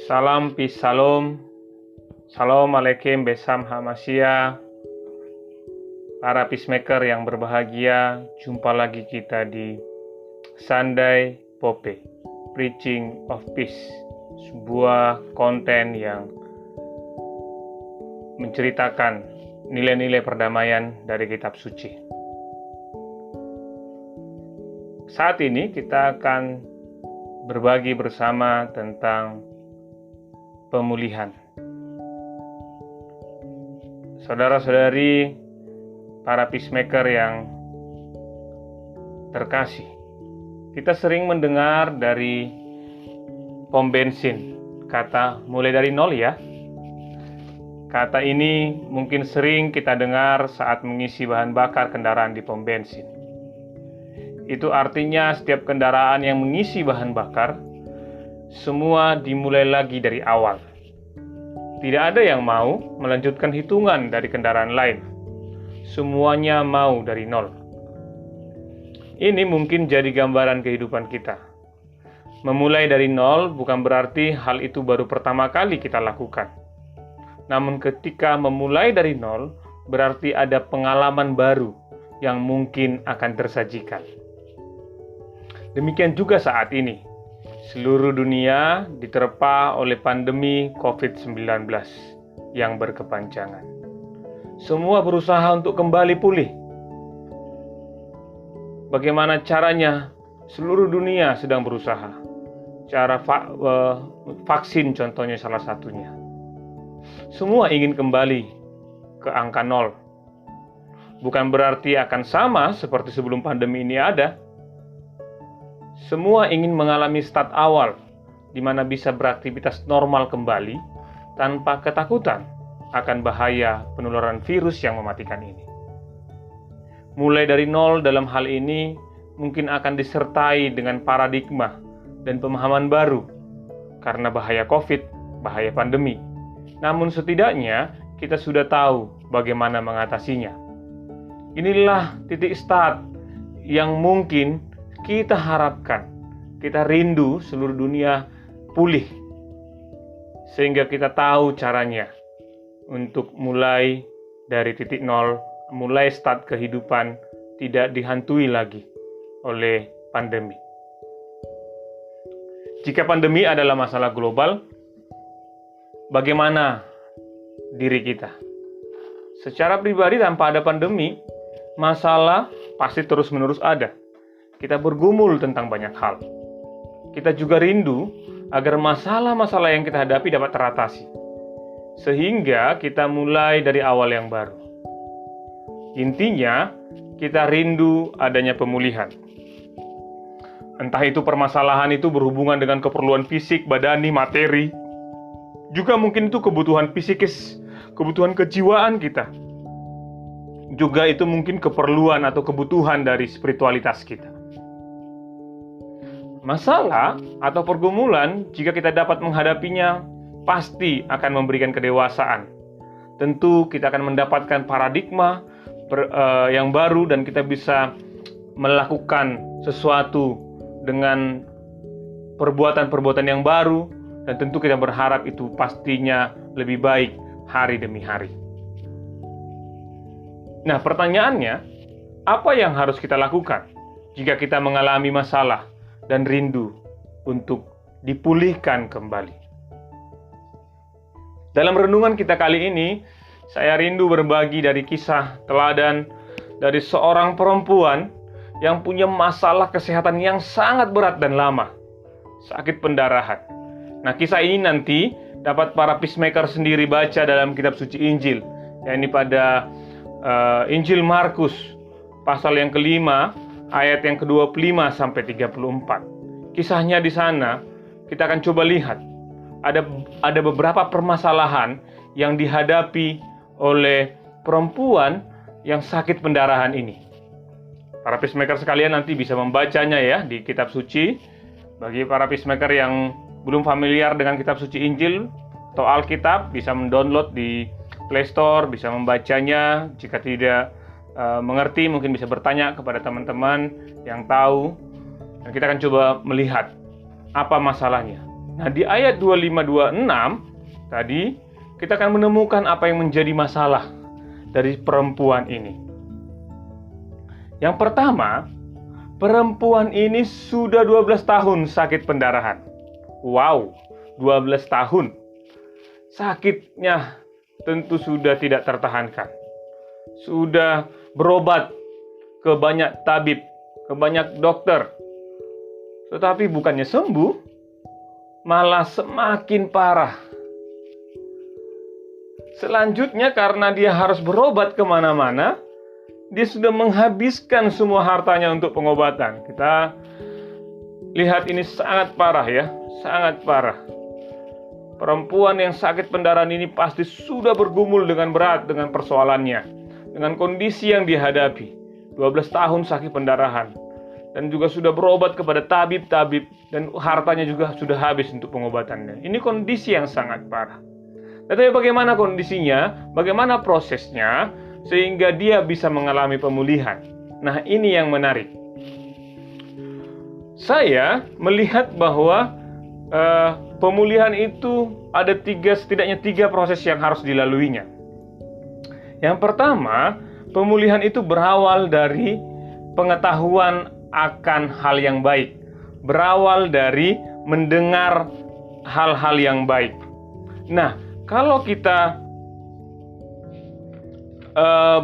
Salam, peace, salam. Salam alaikum, besam hamasya. Para peacemaker yang berbahagia, jumpa lagi kita di Sunday Pope, Preaching of Peace. Sebuah konten yang menceritakan nilai-nilai perdamaian dari kitab suci. Saat ini kita akan berbagi bersama tentang pemulihan. Saudara-saudari, para peacemaker yang terkasih, kita sering mendengar dari pom bensin kata mulai dari nol ya. Kata ini mungkin sering kita dengar saat mengisi bahan bakar kendaraan di pom bensin. Itu artinya setiap kendaraan yang mengisi bahan bakar semua dimulai lagi dari awal. Tidak ada yang mau melanjutkan hitungan dari kendaraan lain. Semuanya mau dari nol. Ini mungkin jadi gambaran kehidupan kita. Memulai dari nol bukan berarti hal itu baru pertama kali kita lakukan. Namun ketika memulai dari nol, berarti ada pengalaman baru yang mungkin akan tersajikan. Demikian juga saat ini. Seluruh dunia diterpa oleh pandemi COVID-19 yang berkepanjangan. Semua berusaha untuk kembali pulih. Bagaimana caranya? Seluruh dunia sedang berusaha. Cara vaksin contohnya salah satunya. Semua ingin kembali ke angka nol. Bukan berarti akan sama seperti sebelum pandemi ini ada. Semua ingin mengalami start awal, di mana bisa beraktivitas normal kembali tanpa ketakutan akan bahaya penularan virus yang mematikan ini. Mulai dari nol dalam hal ini mungkin akan disertai dengan paradigma dan pemahaman baru karena bahaya COVID, bahaya pandemi. Namun setidaknya kita sudah tahu bagaimana mengatasinya. Inilah titik start yang mungkin kita harapkan, kita rindu seluruh dunia pulih. Sehingga kita tahu caranya untuk mulai dari titik nol, mulai start kehidupan tidak dihantui lagi oleh pandemi. Jika pandemi adalah masalah global, bagaimana diri kita? Secara pribadi tanpa ada pandemi, masalah pasti terus-menerus ada. Kita bergumul tentang banyak hal. Kita juga rindu agar masalah-masalah yang kita hadapi dapat teratasi. Sehingga kita mulai dari awal yang baru. Intinya, kita rindu adanya pemulihan. Entah itu permasalahan itu berhubungan dengan keperluan fisik, badani, materi. Juga mungkin itu kebutuhan psikis, kebutuhan kejiwaan kita. Juga itu mungkin keperluan atau kebutuhan dari spiritualitas kita. Masalah atau pergumulan, jika kita dapat menghadapinya, pasti akan memberikan kedewasaan. Tentu kita akan mendapatkan paradigma yang baru dan kita bisa melakukan sesuatu dengan perbuatan-perbuatan yang baru, dan tentu kita berharap itu pastinya lebih baik hari demi hari. Nah, pertanyaannya, apa yang harus kita lakukan jika kita mengalami masalah dan rindu untuk dipulihkan kembali? Dalam renungan kita kali ini, saya rindu berbagi dari kisah teladan dari seorang perempuan yang punya masalah kesehatan yang sangat berat dan lama, sakit pendarahan. Nah, kisah ini nanti dapat para peacemaker sendiri baca dalam kitab suci Injil, yakni pada Injil Markus, pasal yang kelima, ayat yang ke-25 sampai 34. Kisahnya di sana kita akan coba lihat ada beberapa permasalahan yang dihadapi oleh perempuan yang sakit pendarahan ini. Para peacemaker sekalian nanti bisa membacanya ya di kitab suci. Bagi para peacemaker yang belum familiar dengan kitab suci Injil atau Alkitab, bisa mendownload di Play Store, bisa membacanya. Jika tidak mengerti, mungkin bisa bertanya kepada teman-teman yang tahu. Dan kita akan coba melihat apa masalahnya. Nah, di ayat 25-26 tadi kita akan menemukan apa yang menjadi masalah dari perempuan ini. Yang pertama, perempuan ini sudah 12 tahun sakit pendarahan. Wow, 12 tahun. Sakitnya tentu sudah tidak tertahankan. Sudah berobat ke banyak tabib, ke banyak dokter. Tetapi bukannya sembuh, malah semakin parah. Selanjutnya, karena dia harus berobat kemana-mana, dia sudah menghabiskan semua hartanya untuk pengobatan. Kita lihat ini sangat parah ya, sangat parah. Perempuan yang sakit pendarahan ini pasti sudah bergumul dengan berat dengan persoalannya, dengan kondisi yang dihadapi. 12 tahun sakit pendarahan, dan juga sudah berobat kepada tabib-tabib, dan hartanya juga sudah habis untuk pengobatannya. Ini kondisi yang sangat parah. Tetapi bagaimana kondisinya, bagaimana prosesnya, sehingga dia bisa mengalami pemulihan. Nah, ini yang menarik. Saya melihat bahwa pemulihan itu ada setidaknya tiga proses yang harus dilaluinya. Yang pertama, pemulihan itu berawal dari pengetahuan akan hal yang baik. Berawal dari mendengar hal-hal yang baik. Nah, kalau kita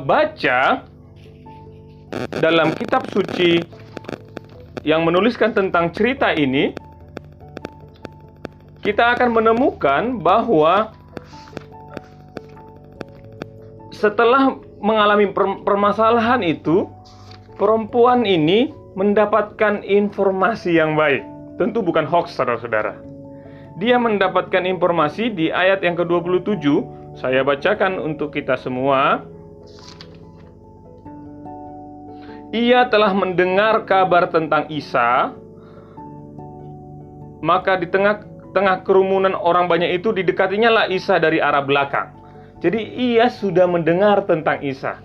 baca dalam kitab suci yang menuliskan tentang cerita ini, kita akan menemukan bahwa setelah mengalami permasalahan itu, perempuan ini mendapatkan informasi yang baik. Tentu bukan hoax, saudara-saudara. Dia mendapatkan informasi di ayat yang ke-27. Saya bacakan untuk kita semua. Ia telah mendengar kabar tentang Isa, maka di tengah kerumunan orang banyak itu didekatinya lah Isa dari arah belakang. Jadi ia sudah mendengar tentang Isa.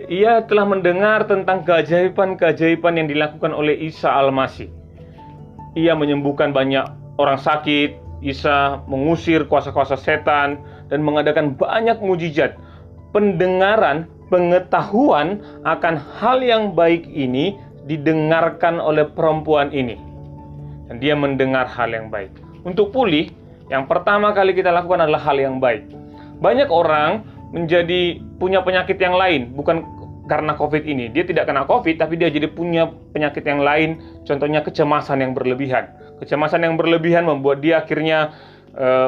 Ia telah mendengar tentang keajaiban-keajaiban yang dilakukan oleh Isa Al-Masih. Ia menyembuhkan banyak orang sakit, Isa mengusir kuasa-kuasa setan, dan mengadakan banyak mujizat. Pendengaran, pengetahuan akan hal yang baik ini didengarkan oleh perempuan ini. Dan dia mendengar hal yang baik. Untuk pulih, yang pertama kali kita lakukan adalah hal yang baik. Banyak orang punya penyakit yang lain, bukan karena COVID ini. Dia tidak kena COVID, tapi dia jadi punya penyakit yang lain, contohnya kecemasan yang berlebihan. Kecemasan yang berlebihan membuat dia akhirnya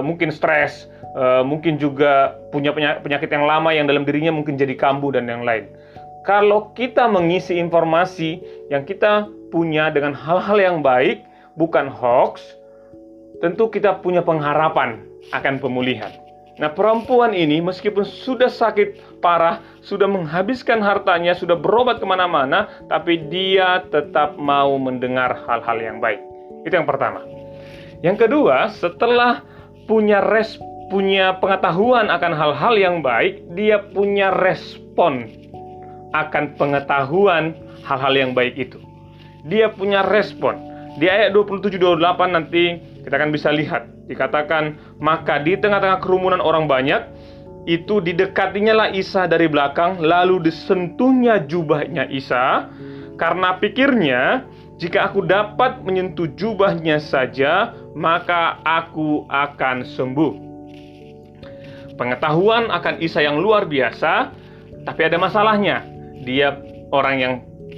mungkin stres, mungkin juga punya penyakit yang lama yang dalam dirinya mungkin jadi kambuh dan yang lain. Kalau kita mengisi informasi yang kita punya dengan hal-hal yang baik, bukan hoax, tentu kita punya pengharapan akan pemulihan. Nah, perempuan ini meskipun sudah sakit parah, sudah menghabiskan hartanya, sudah berobat kemana-mana, tapi dia tetap mau mendengar hal-hal yang baik. Itu yang pertama. Yang kedua, setelah punya pengetahuan akan hal-hal yang baik, dia punya respon akan pengetahuan hal-hal yang baik itu. Dia punya respon. Di ayat 27-28 nanti kita akan bisa lihat. Dikatakan, maka di tengah-tengah kerumunan orang banyak, itu didekatinya lah Isa dari belakang, lalu disentuhnya jubahnya Isa, karena pikirnya, jika aku dapat menyentuh jubahnya saja, maka aku akan sembuh. Pengetahuan akan Isa yang luar biasa, tapi ada masalahnya. Dia orang yang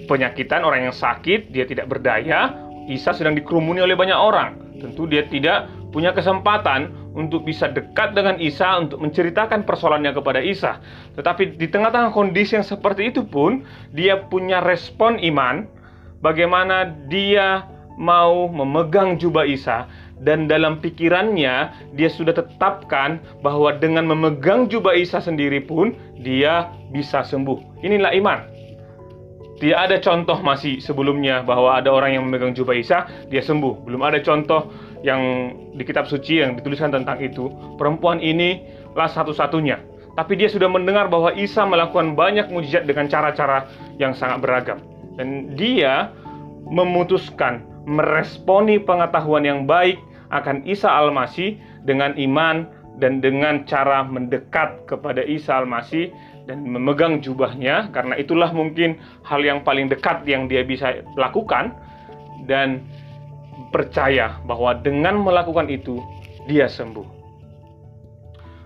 penyakitan, orang yang sakit, dia tidak berdaya. Isa sedang dikerumuni oleh banyak orang. Tentu dia tidak punya kesempatan untuk bisa dekat dengan Isa, untuk menceritakan persoalannya kepada Isa. Tetapi di tengah-tengah kondisi yang seperti itu pun, dia punya respon iman, bagaimana dia mau memegang jubah Isa, dan dalam pikirannya dia sudah tetapkan bahwa dengan memegang jubah Isa sendiri pun dia bisa sembuh. Inilah iman. Tidak ada contoh masih sebelumnya bahwa ada orang yang memegang jubah Isa, dia sembuh. Belum ada contoh yang di kitab suci yang dituliskan tentang itu. Perempuan ini lah satu-satunya. Tapi dia sudah mendengar bahwa Isa melakukan banyak mujizat dengan cara-cara yang sangat beragam. Dan dia memutuskan meresponi pengetahuan yang baik akan Isa Al-Masih dengan iman dan dengan cara mendekat kepada Isa Al-Masih dan memegang jubahnya, karena itulah mungkin hal yang paling dekat yang dia bisa lakukan, dan percaya bahwa dengan melakukan itu dia sembuh.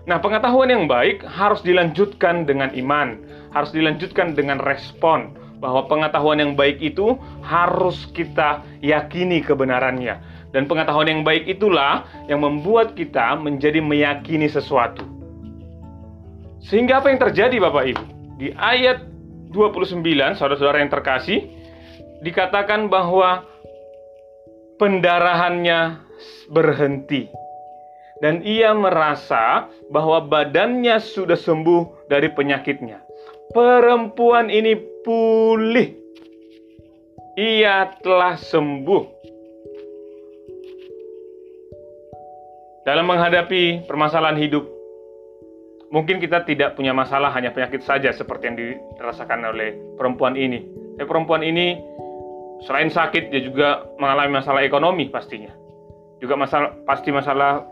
Nah, pengetahuan yang baik harus dilanjutkan dengan iman, harus dilanjutkan dengan respon, bahwa pengetahuan yang baik itu harus kita yakini kebenarannya. Dan pengetahuan yang baik itulah yang membuat kita menjadi meyakini sesuatu. Sehingga apa yang terjadi Bapak Ibu? Di ayat 29, saudara-saudara yang terkasih, dikatakan bahwa pendarahannya berhenti. Dan ia merasa bahwa badannya sudah sembuh dari penyakitnya. Perempuan ini pulih. Ia telah sembuh. Dalam menghadapi permasalahan hidup, mungkin kita tidak punya masalah, hanya penyakit saja seperti yang dirasakan oleh perempuan ini. Tapi perempuan ini selain sakit, dia juga mengalami masalah ekonomi pastinya. Juga pasti masalah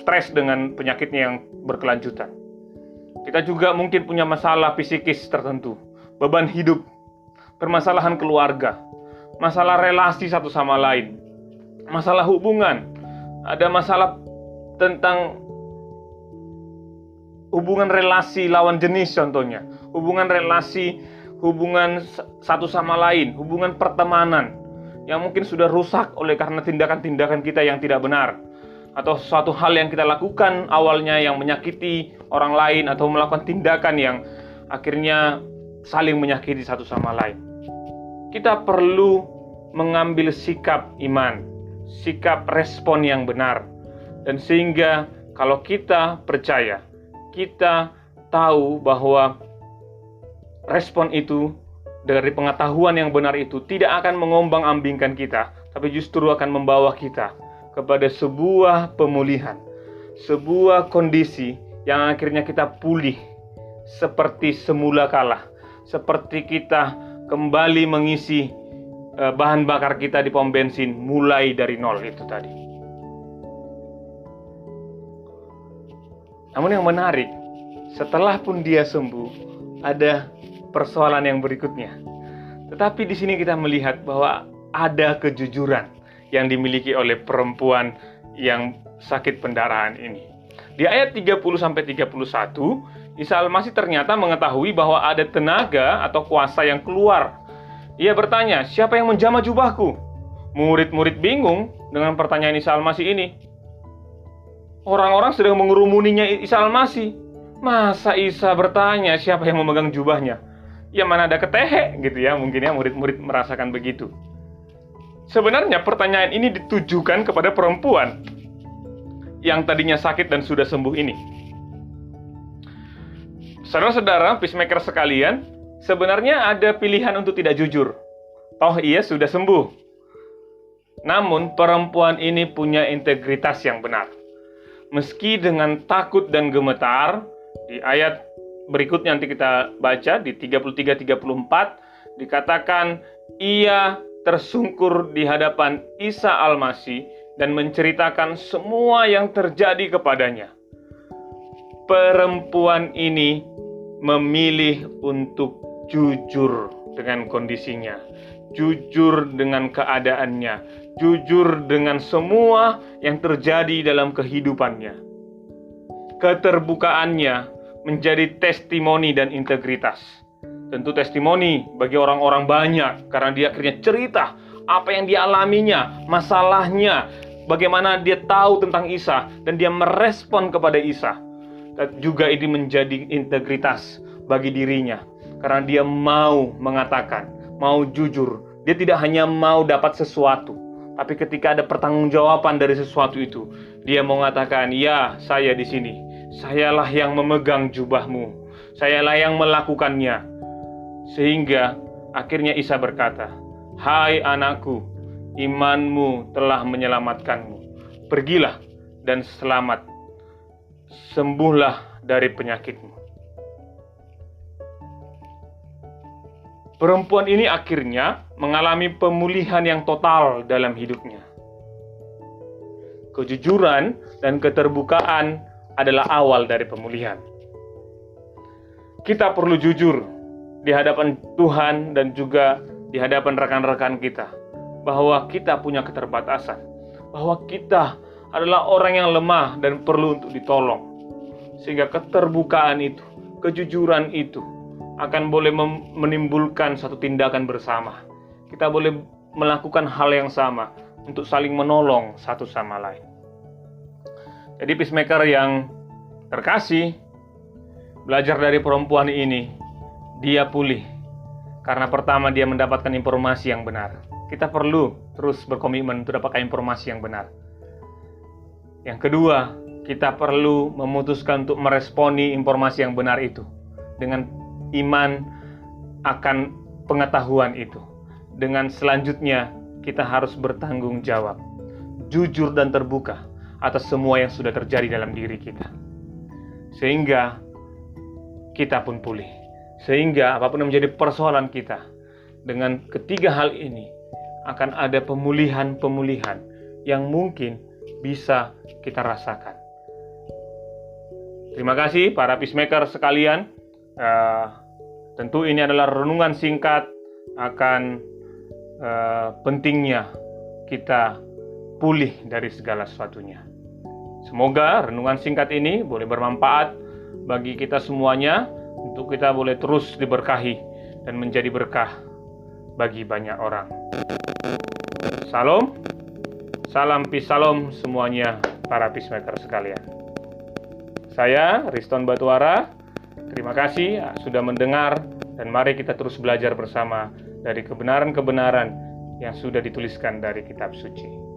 stres dengan penyakitnya yang berkelanjutan. Kita juga mungkin punya masalah psikis tertentu, beban hidup, permasalahan keluarga, masalah relasi satu sama lain, masalah hubungan, ada masalah tentang hubungan relasi lawan jenis contohnya, hubungan relasi, hubungan satu sama lain, hubungan pertemanan yang mungkin sudah rusak oleh karena tindakan-tindakan kita yang tidak benar, atau suatu hal yang kita lakukan awalnya yang menyakiti orang lain, atau melakukan tindakan yang akhirnya saling menyakiti satu sama lain. Kita perlu mengambil sikap iman, sikap respon yang benar. Dan sehingga kalau kita percaya, kita tahu bahwa respon itu dari pengetahuan yang benar itu tidak akan mengombang-ambingkan kita, tapi justru akan membawa kita kepada sebuah pemulihan, sebuah kondisi yang akhirnya kita pulih seperti semula kala, seperti kita kembali mengisi bahan bakar kita di pom bensin mulai dari nol itu tadi. Namun yang menarik, setelah pun dia sembuh, ada persoalan yang berikutnya. Tetapi di sini kita melihat bahwa ada kejujuran yang dimiliki oleh perempuan yang sakit pendarahan ini. Di ayat 30-31, Isa Al-Masih ternyata mengetahui bahwa ada tenaga atau kuasa yang keluar. Ia bertanya, siapa yang menjamah jubahku? Murid-murid bingung dengan pertanyaan Isa Al-Masih ini. Orang-orang sedang mengerumuninya Isa Al-Masih. Masa Isa bertanya siapa yang memegang jubahnya? Ya mana ada ketehe gitu ya, mungkin ya murid-murid merasakan begitu. Sebenarnya pertanyaan ini ditujukan kepada perempuan yang tadinya sakit dan sudah sembuh ini. Saudara-saudara, peacemaker sekalian, sebenarnya ada pilihan untuk tidak jujur. Toh ia sudah sembuh. Namun perempuan ini punya integritas yang benar. Meski dengan takut dan gemetar, di ayat berikutnya nanti kita baca di 33-34, dikatakan ia tersungkur di hadapan Isa Al-Masih dan menceritakan semua yang terjadi kepadanya. Perempuan ini memilih untuk jujur dengan kondisinya, jujur dengan keadaannya, jujur dengan semua yang terjadi dalam kehidupannya. Keterbukaannya menjadi testimoni dan integritas. Tentu testimoni bagi orang-orang banyak, karena dia akhirnya cerita apa yang dialaminya, masalahnya, bagaimana dia tahu tentang Isa, dan dia merespon kepada Isa. Dan juga ini menjadi integritas bagi dirinya, karena dia mau mengatakan, mau jujur. Dia tidak hanya mau dapat sesuatu, tapi ketika ada pertanggungjawaban dari sesuatu itu, dia mau mengatakan, ya saya di sini, sayalah yang memegang jubahmu, sayalah yang melakukannya. Sehingga akhirnya Isa berkata, hai anakku, imanmu telah menyelamatkanmu. Pergilah dan selamat, sembuhlah dari penyakitmu. Perempuan ini akhirnya mengalami pemulihan yang total dalam hidupnya. kejujuran dan keterbukaan adalah awal dari pemulihan. Kita perlu jujur di hadapan Tuhan dan juga di hadapan rekan-rekan kita, bahwa kita punya keterbatasan, bahwa kita adalah orang yang lemah dan perlu untuk ditolong. Sehingga keterbukaan itu, kejujuran itu akan boleh menimbulkan satu tindakan bersama. Kita boleh melakukan hal yang sama untuk saling menolong satu sama lain. Jadi peacemaker yang terkasih, belajar dari perempuan ini, dia pulih. Karena pertama dia mendapatkan informasi yang benar. Kita perlu terus berkomitmen untuk dapatkan informasi yang benar. Yang kedua, kita perlu memutuskan untuk meresponi informasi yang benar itu dengan iman akan pengetahuan itu. Dengan selanjutnya, kita harus bertanggung jawab, jujur dan terbuka atas semua yang sudah terjadi dalam diri kita. Sehingga kita pun pulih. Sehingga apapun yang menjadi persoalan kita, dengan ketiga hal ini akan ada pemulihan-pemulihan yang mungkin bisa kita rasakan. Terima kasih para peacemaker sekalian. Tentu ini adalah renungan singkat akan pentingnya kita pulih dari segala sesuatunya. Semoga renungan singkat ini boleh bermanfaat bagi kita semuanya, untuk kita boleh terus diberkahi dan menjadi berkah bagi banyak orang. Salam, salam peace, salam semuanya para peacemaker sekalian. Saya Riston Batuara, terima kasih sudah mendengar, dan mari kita terus belajar bersama dari kebenaran-kebenaran yang sudah dituliskan dari kitab suci.